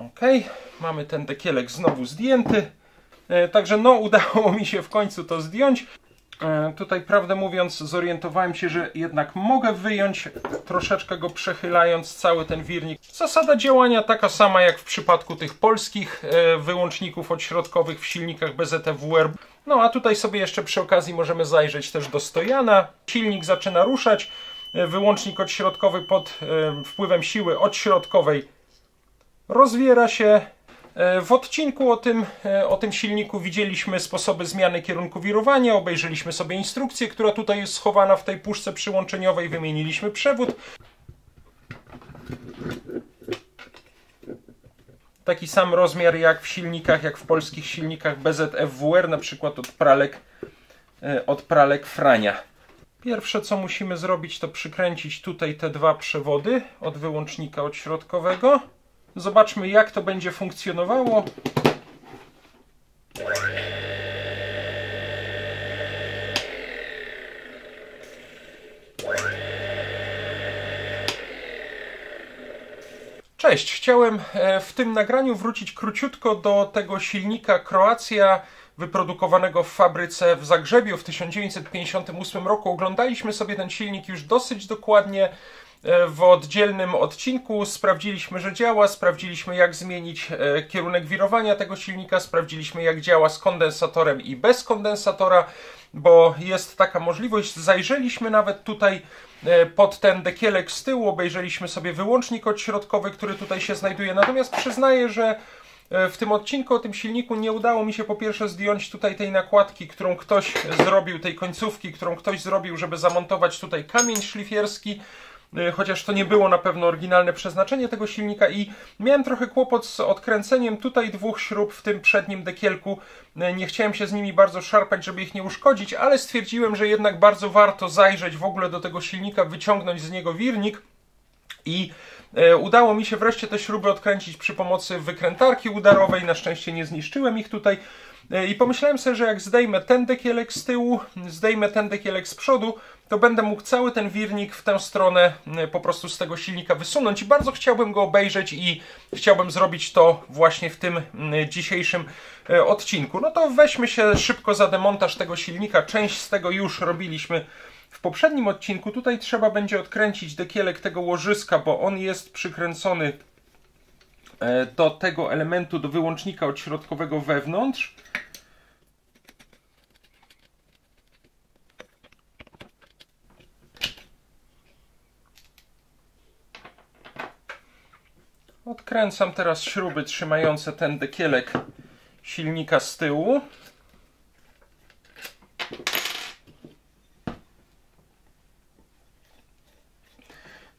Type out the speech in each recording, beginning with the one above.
Ok, mamy ten dekielek znowu zdjęty. Także no, udało mi się w końcu to zdjąć. Tutaj, prawdę mówiąc, zorientowałem się, że jednak mogę wyjąć, troszeczkę go przechylając, cały ten wirnik. Zasada działania taka sama jak w przypadku tych polskich wyłączników odśrodkowych w silnikach BZF-WR. No a tutaj sobie jeszcze przy okazji możemy zajrzeć też do stojana. Silnik zaczyna ruszać. Wyłącznik odśrodkowy pod wpływem siły odśrodkowej rozwiera się. W odcinku o tym silniku widzieliśmy sposoby zmiany kierunku wirowania, obejrzeliśmy sobie instrukcję, która tutaj jest schowana w tej puszce przyłączeniowej, wymieniliśmy przewód. Taki sam rozmiar jak w silnikach, jak w polskich silnikach BZF-WR, na przykład od pralek Frania. Pierwsze co musimy zrobić, to przykręcić tutaj te dwa przewody od wyłącznika odśrodkowego. Zobaczmy, jak to będzie funkcjonowało. Cześć, chciałem w tym nagraniu wrócić króciutko do tego silnika Croatia wyprodukowanego w fabryce w Zagrzebiu w 1958 roku. Oglądaliśmy sobie ten silnik już dosyć dokładnie w oddzielnym odcinku. Sprawdziliśmy, że działa, sprawdziliśmy, jak zmienić kierunek wirowania tego silnika, sprawdziliśmy, jak działa z kondensatorem i bez kondensatora, bo jest taka możliwość. Zajrzeliśmy nawet tutaj pod ten dekielek z tyłu, obejrzeliśmy sobie wyłącznik odśrodkowy, który tutaj się znajduje. Natomiast przyznaję, że w tym odcinku o tym silniku nie udało mi się po pierwsze zdjąć tutaj tej nakładki, którą ktoś zrobił, tej końcówki, którą ktoś zrobił, żeby zamontować tutaj kamień szlifierski, chociaż to nie było na pewno oryginalne przeznaczenie tego silnika i miałem trochę kłopot z odkręceniem tutaj dwóch śrub w tym przednim dekielku. Nie chciałem się z nimi bardzo szarpać, żeby ich nie uszkodzić, ale stwierdziłem, że jednak bardzo warto zajrzeć w ogóle do tego silnika, wyciągnąć z niego wirnik i udało mi się wreszcie te śruby odkręcić przy pomocy wykrętarki udarowej. Na szczęście nie zniszczyłem ich tutaj. I pomyślałem sobie, że jak zdejmę ten dekielek z tyłu, zdejmę ten dekielek z przodu, to będę mógł cały ten wirnik w tę stronę po prostu z tego silnika wysunąć. I bardzo chciałbym go obejrzeć i chciałbym zrobić to właśnie w tym dzisiejszym odcinku. No to weźmy się szybko za demontaż tego silnika. Część z tego już robiliśmy w poprzednim odcinku. Tutaj trzeba będzie odkręcić dekielek tego łożyska, bo on jest przykręcony do tego elementu, do wyłącznika odśrodkowego wewnątrz. Odkręcam teraz śruby trzymające ten dekielek silnika z tyłu.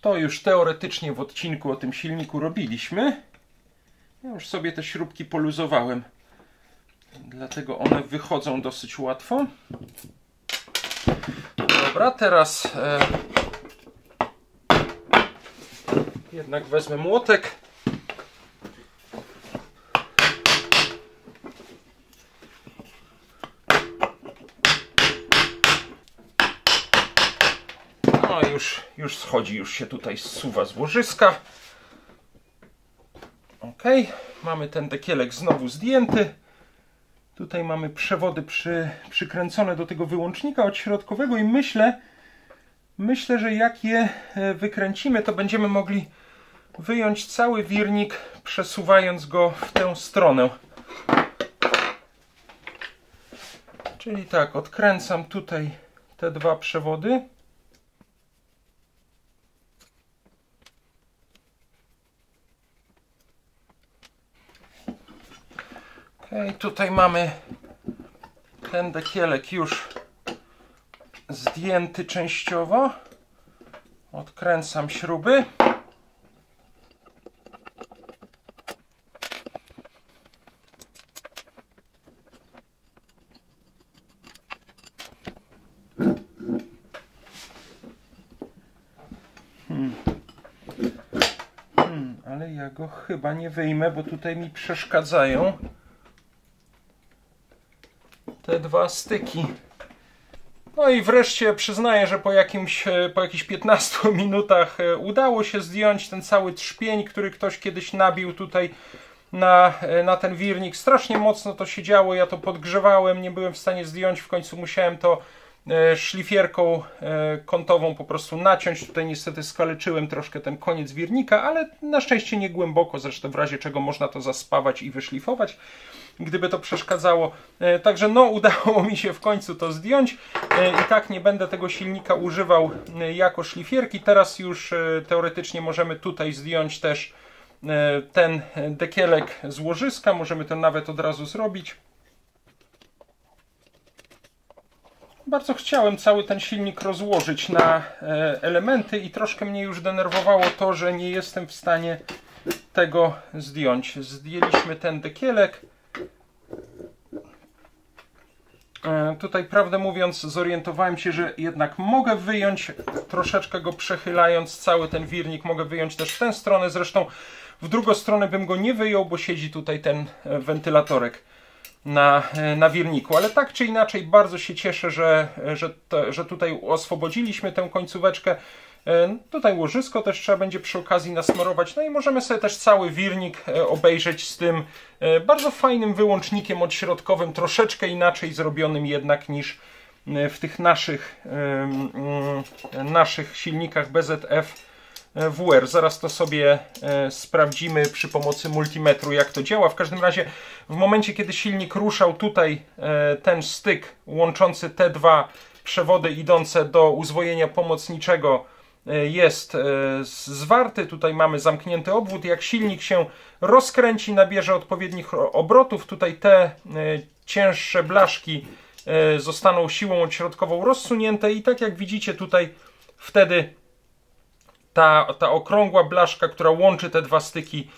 To już teoretycznie w odcinku o tym silniku robiliśmy. Ja już sobie te śrubki poluzowałem, dlatego one wychodzą dosyć łatwo. Dobra, teraz jednak wezmę młotek. No już schodzi, już się tutaj zsuwa z łożyska. Ok, mamy ten dekielek znowu zdjęty. Tutaj mamy przewody przykręcone do tego wyłącznika odśrodkowego i myślę, że jak je wykręcimy, to będziemy mogli wyjąć cały wirnik, przesuwając go w tę stronę. Czyli tak, odkręcam tutaj te dwa przewody. Okay, tutaj mamy ten dekielek już zdjęty częściowo. Odkręcam śruby. Ale ja go chyba nie wyjmę, bo tutaj mi przeszkadzają te dwa styki. No i wreszcie przyznaję, że po jakichś 15 minutach udało się zdjąć ten cały trzpień, który ktoś kiedyś nabił tutaj na ten wirnik. Strasznie mocno to się działo, ja to podgrzewałem, nie byłem w stanie zdjąć, w końcu musiałem to szlifierką kątową po prostu naciąć. Tutaj niestety skaleczyłem troszkę ten koniec wirnika, ale na szczęście nie głęboko, zresztą w razie czego można to zaspawać i wyszlifować, gdyby to przeszkadzało. Także no, udało mi się w końcu to zdjąć i tak nie będę tego silnika używał jako szlifierki. Teraz już teoretycznie możemy tutaj zdjąć też ten dekielek z łożyska, możemy to nawet od razu zrobić. Bardzo chciałem cały ten silnik rozłożyć na elementy i troszkę mnie już denerwowało to, że nie jestem w stanie tego zdjąć. Zdjęliśmy ten dekielek. Tutaj, prawdę mówiąc, zorientowałem się, że jednak mogę wyjąć, troszeczkę go przechylając, cały ten wirnik mogę wyjąć też w tę stronę. Zresztą w drugą stronę bym go nie wyjął, bo siedzi tutaj ten wentylatorek na wirniku. Ale tak czy inaczej bardzo się cieszę, że tutaj oswobodziliśmy tę końcóweczkę. Tutaj łożysko też trzeba będzie przy okazji nasmarować. No i możemy sobie też cały wirnik obejrzeć z tym bardzo fajnym wyłącznikiem odśrodkowym, troszeczkę inaczej zrobionym jednak niż w tych naszych silnikach BZF WR. Zaraz to sobie sprawdzimy przy pomocy multimetru, jak to działa. W każdym razie w momencie, kiedy silnik ruszał, tutaj ten styk łączący te dwa przewody idące do uzwojenia pomocniczego jest zwarty. Tutaj mamy zamknięty obwód. Jak silnik się rozkręci, nabierze odpowiednich obrotów, tutaj te cięższe blaszki zostaną siłą odśrodkową rozsunięte i tak jak widzicie tutaj wtedy ta okrągła blaszka, która łączy te dwa styki,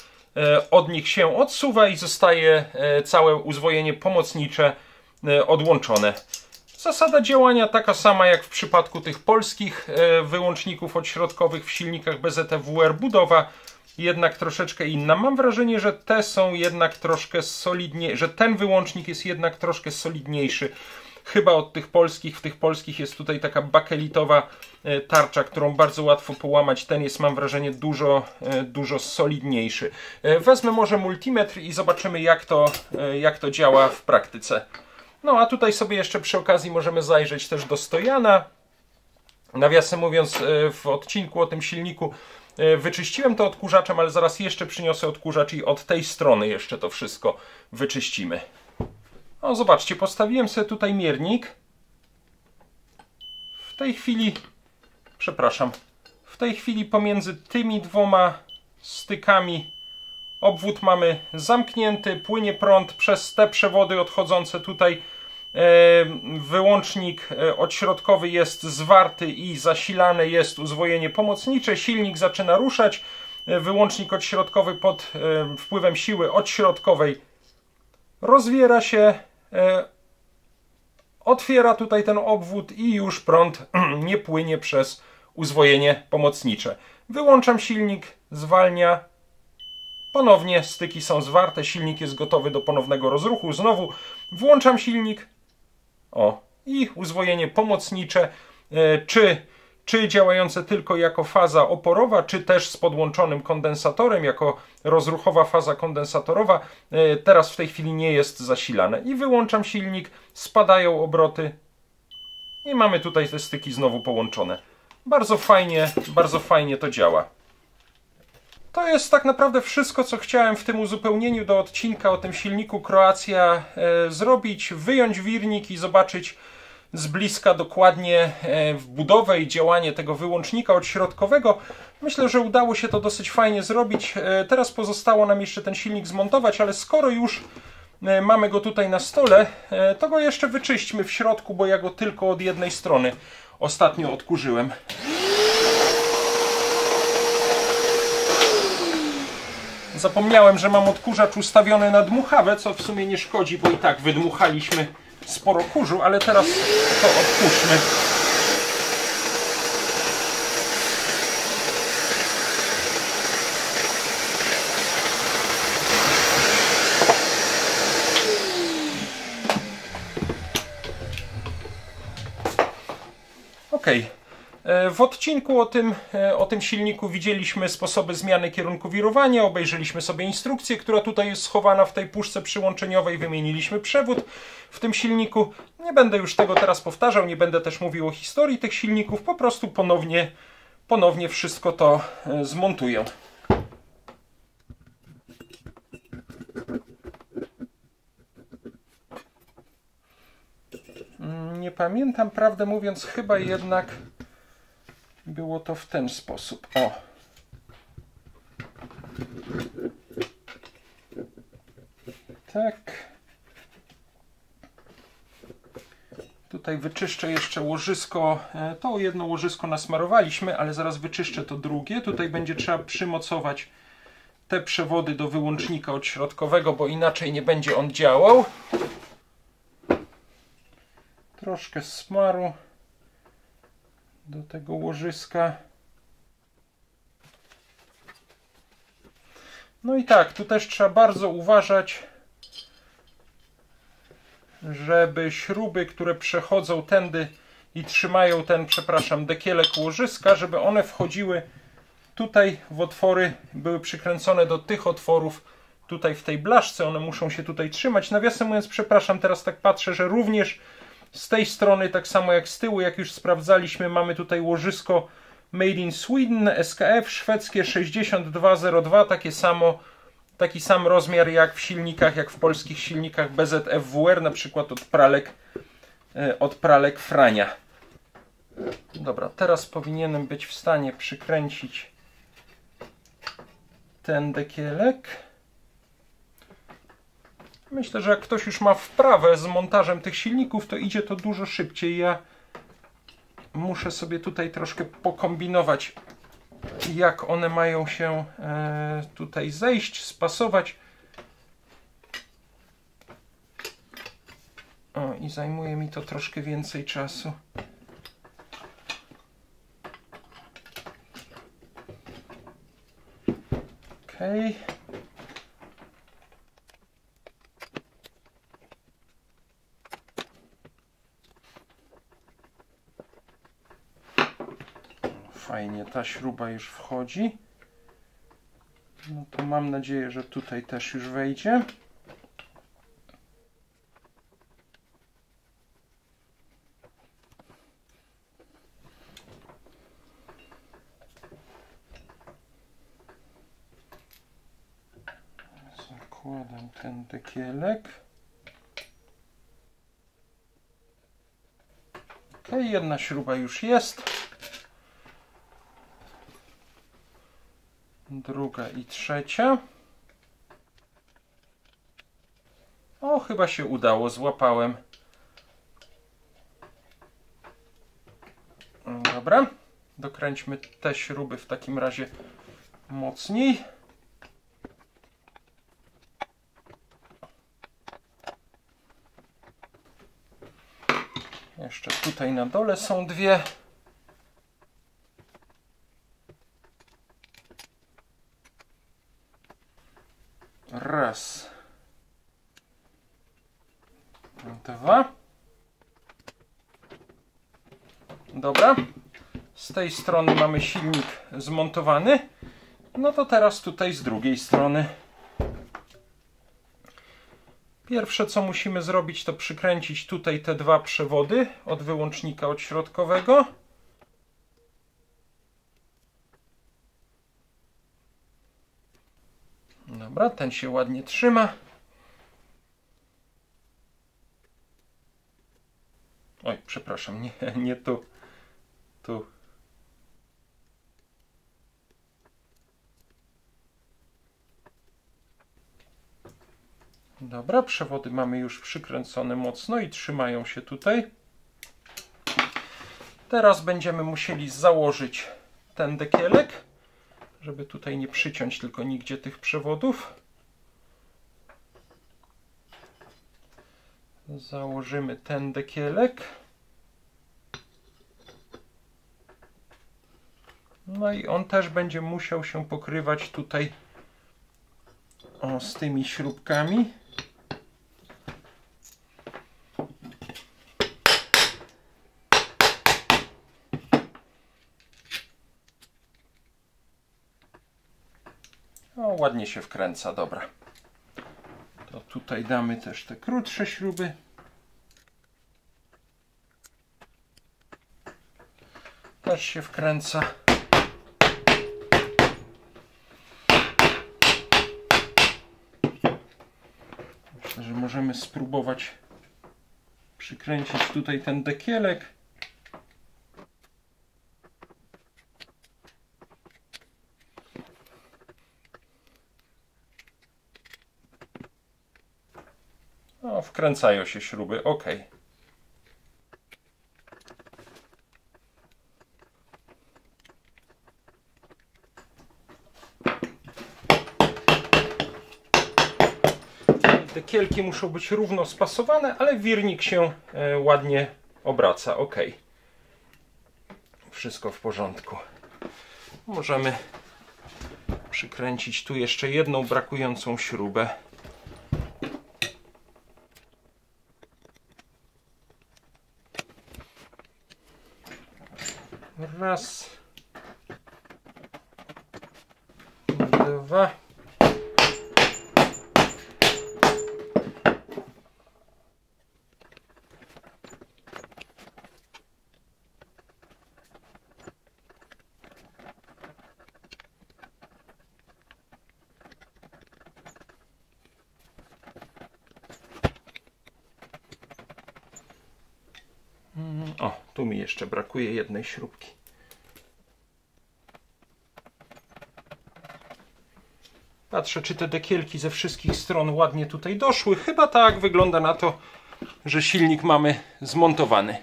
od nich się odsuwa i zostaje całe uzwojenie pomocnicze odłączone. Zasada działania taka sama jak w przypadku tych polskich wyłączników odśrodkowych w silnikach BZF WR. Budowa jednak troszeczkę inna. Mam wrażenie, że te są jednak troszkę solidniejsze, że ten wyłącznik jest jednak troszkę solidniejszy. Chyba od tych polskich. W tych polskich jest tutaj taka bakelitowa tarcza, którą bardzo łatwo połamać. Ten jest, mam wrażenie, dużo solidniejszy. Wezmę może multimetr i zobaczymy, jak to działa w praktyce. No a tutaj sobie jeszcze przy okazji możemy zajrzeć też do stojana. Nawiasem mówiąc, w odcinku o tym silniku wyczyściłem to odkurzaczem, ale zaraz jeszcze przyniosę odkurzacz i od tej strony jeszcze to wszystko wyczyścimy. No zobaczcie, postawiłem sobie tutaj miernik. W tej chwili pomiędzy tymi dwoma stykami obwód mamy zamknięty, płynie prąd przez te przewody odchodzące tutaj. Wyłącznik odśrodkowy jest zwarty i zasilane jest uzwojenie pomocnicze. Silnik zaczyna ruszać. Wyłącznik odśrodkowy pod wpływem siły odśrodkowej rozwiera się, otwiera tutaj ten obwód i już prąd nie płynie przez uzwojenie pomocnicze. Wyłączam silnik, zwalnia. Ponownie styki są zwarte, silnik jest gotowy do ponownego rozruchu. Znowu włączam silnik. I uzwojenie pomocnicze, czy działające tylko jako faza oporowa, czy też z podłączonym kondensatorem, jako rozruchowa faza kondensatorowa, teraz w tej chwili nie jest zasilane. I wyłączam silnik, spadają obroty i mamy tutaj te styki znowu połączone. Bardzo fajnie to działa. To jest tak naprawdę wszystko, co chciałem w tym uzupełnieniu do odcinka o tym silniku Croatia zrobić. Wyjąć wirnik i zobaczyć z bliska dokładnie budowę i działanie tego wyłącznika odśrodkowego. Myślę, że udało się to dosyć fajnie zrobić. Teraz pozostało nam jeszcze ten silnik zmontować, ale skoro już mamy go tutaj na stole, to go jeszcze wyczyśćmy w środku, bo ja go tylko od jednej strony ostatnio odkurzyłem. Zapomniałem, że mam odkurzacz ustawiony na dmuchawę, co w sumie nie szkodzi, bo i tak wydmuchaliśmy sporo kurzu, ale teraz to odpuszczmy. Ok. W odcinku o tym silniku widzieliśmy sposoby zmiany kierunku wirowania, obejrzeliśmy sobie instrukcję, która tutaj jest schowana w tej puszce przyłączeniowej, wymieniliśmy przewód w tym silniku. Nie będę już tego teraz powtarzał, nie będę też mówił o historii tych silników, po prostu ponownie wszystko to zmontuję. Nie pamiętam, prawdę mówiąc, chyba jednak było to w ten sposób. O. Tak. Tutaj wyczyszczę jeszcze łożysko. To jedno łożysko nasmarowaliśmy, ale zaraz wyczyszczę to drugie. Tutaj będzie trzeba przymocować te przewody do wyłącznika odśrodkowego, bo inaczej nie będzie on działał. Troszkę smaru do tego łożyska. No i tak, tu też trzeba bardzo uważać, żeby śruby, które przechodzą tędy i trzymają ten, przepraszam, dekielek łożyska, żeby one wchodziły tutaj w otwory, były przykręcone do tych otworów tutaj w tej blaszce. One muszą się tutaj trzymać. Nawiasem mówiąc, przepraszam, teraz tak patrzę, że również z tej strony, tak samo jak z tyłu, jak już sprawdzaliśmy, mamy tutaj łożysko Made in Sweden, SKF, szwedzkie 6202, taki sam rozmiar jak w silnikach, jak w polskich silnikach BZF-WR, na przykład od pralek Frania. Dobra, teraz powinienem być w stanie przykręcić ten dekielek. Myślę, że jak ktoś już ma wprawę z montażem tych silników, to idzie to dużo szybciej. Ja muszę sobie tutaj troszkę pokombinować, jak one mają się tutaj zejść, spasować. O, i zajmuje mi to troszkę więcej czasu. Okej. Fajnie, ta śruba już wchodzi. No to mam nadzieję, że tutaj też już wejdzie. Zakładam ten dekielek. Ok, jedna śruba już jest. Druga i trzecia. O, chyba się udało, złapałem. Dobra, dokręćmy te śruby w takim razie mocniej. Jeszcze tutaj na dole są dwie. Raz. Dwa. Dobra. Z tej strony mamy silnik zmontowany. No to teraz tutaj z drugiej strony. Pierwsze co musimy zrobić, to przykręcić tutaj te dwa przewody od wyłącznika odśrodkowego. Dobra, ten się ładnie trzyma. Oj, przepraszam, nie tu. Tu. Dobra, przewody mamy już przykręcone mocno i trzymają się tutaj. Teraz będziemy musieli założyć ten dekielek, żeby tutaj nie przyciąć tylko nigdzie tych przewodów. Założymy ten dekielek. No i on też będzie musiał się pokrywać tutaj z tymi śrubkami. ładnie się wkręca, dobra. To tutaj damy też te krótsze śruby. Też się wkręca. Myślę, że możemy spróbować przykręcić tutaj ten dekielek. O, wkręcają się śruby, ok. Dekielki muszą być równo spasowane, ale wirnik się ładnie obraca, ok. Wszystko w porządku. Możemy przykręcić tu jeszcze jedną brakującą śrubę. Raz, dwa. O, tu mi jeszcze brakuje jednej śrubki. Patrzę, czy te dekielki ze wszystkich stron ładnie tutaj doszły. Chyba tak, wygląda na to, że silnik mamy zmontowany.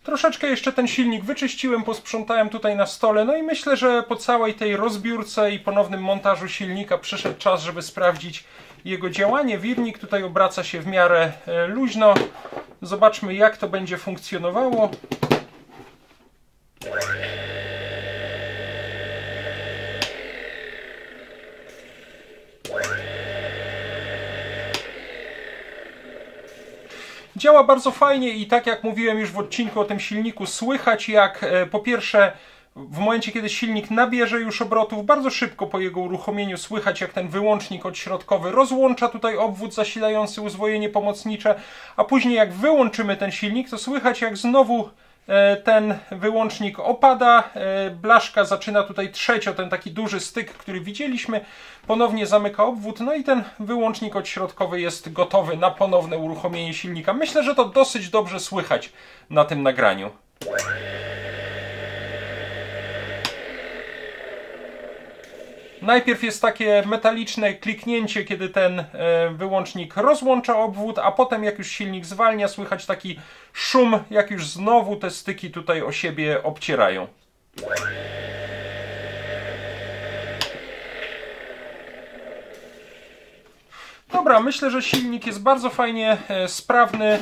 Troszeczkę jeszcze ten silnik wyczyściłem, posprzątałem tutaj na stole. No i myślę, że po całej tej rozbiórce i ponownym montażu silnika przyszedł czas, żeby sprawdzić jego działanie. Wirnik tutaj obraca się w miarę luźno. Zobaczmy, jak to będzie funkcjonowało. Działa bardzo fajnie i tak jak mówiłem już w odcinku o tym silniku, słychać jak po pierwsze w momencie, kiedy silnik nabierze już obrotów, bardzo szybko po jego uruchomieniu słychać jak ten wyłącznik odśrodkowy rozłącza tutaj obwód zasilający uzwojenie pomocnicze, a później jak wyłączymy ten silnik, to słychać jak znowu ten wyłącznik opada, blaszka zaczyna tutaj trzeć o ten taki duży styk, który widzieliśmy, ponownie zamyka obwód, no i ten wyłącznik odśrodkowy jest gotowy na ponowne uruchomienie silnika. Myślę, że to dosyć dobrze słychać na tym nagraniu. Najpierw jest takie metaliczne kliknięcie, kiedy ten wyłącznik rozłącza obwód, a potem jak już silnik zwalnia, słychać taki szum, jak już znowu te styki tutaj o siebie obcierają. Dobra, myślę, że silnik jest bardzo fajnie sprawny.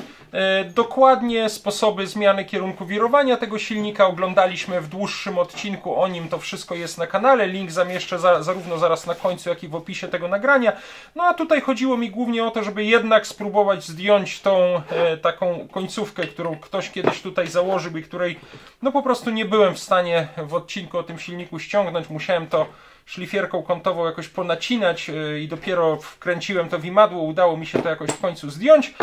Dokładnie sposoby zmiany kierunku wirowania tego silnika oglądaliśmy w dłuższym odcinku o nim. To wszystko jest na kanale. Link zamieszczę zarówno zaraz na końcu, jak i w opisie tego nagrania. No a tutaj chodziło mi głównie o to, żeby jednak spróbować zdjąć tą taką końcówkę, którą ktoś kiedyś tutaj założył i której no po prostu nie byłem w stanie w odcinku o tym silniku ściągnąć. Musiałem to szlifierką kątową jakoś ponacinać i dopiero wkręciłem to w imadło, udało mi się to jakoś w końcu zdjąć.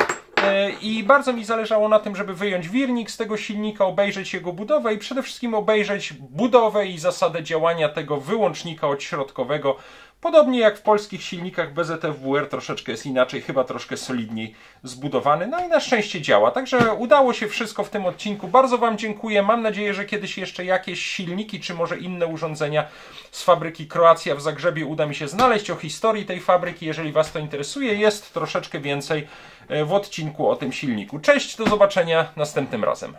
I bardzo mi zależało na tym, żeby wyjąć wirnik z tego silnika, obejrzeć jego budowę i przede wszystkim obejrzeć budowę i zasadę działania tego wyłącznika odśrodkowego. Podobnie jak w polskich silnikach BZF-WR, troszeczkę jest inaczej, chyba troszkę solidniej zbudowany. No i na szczęście działa. Także udało się wszystko w tym odcinku. Bardzo Wam dziękuję. Mam nadzieję, że kiedyś jeszcze jakieś silniki, czy może inne urządzenia z fabryki Croatia w Zagrzebiu uda mi się znaleźć. O historii tej fabryki, jeżeli Was to interesuje, jest troszeczkę więcej w odcinku o tym silniku. Cześć, do zobaczenia następnym razem.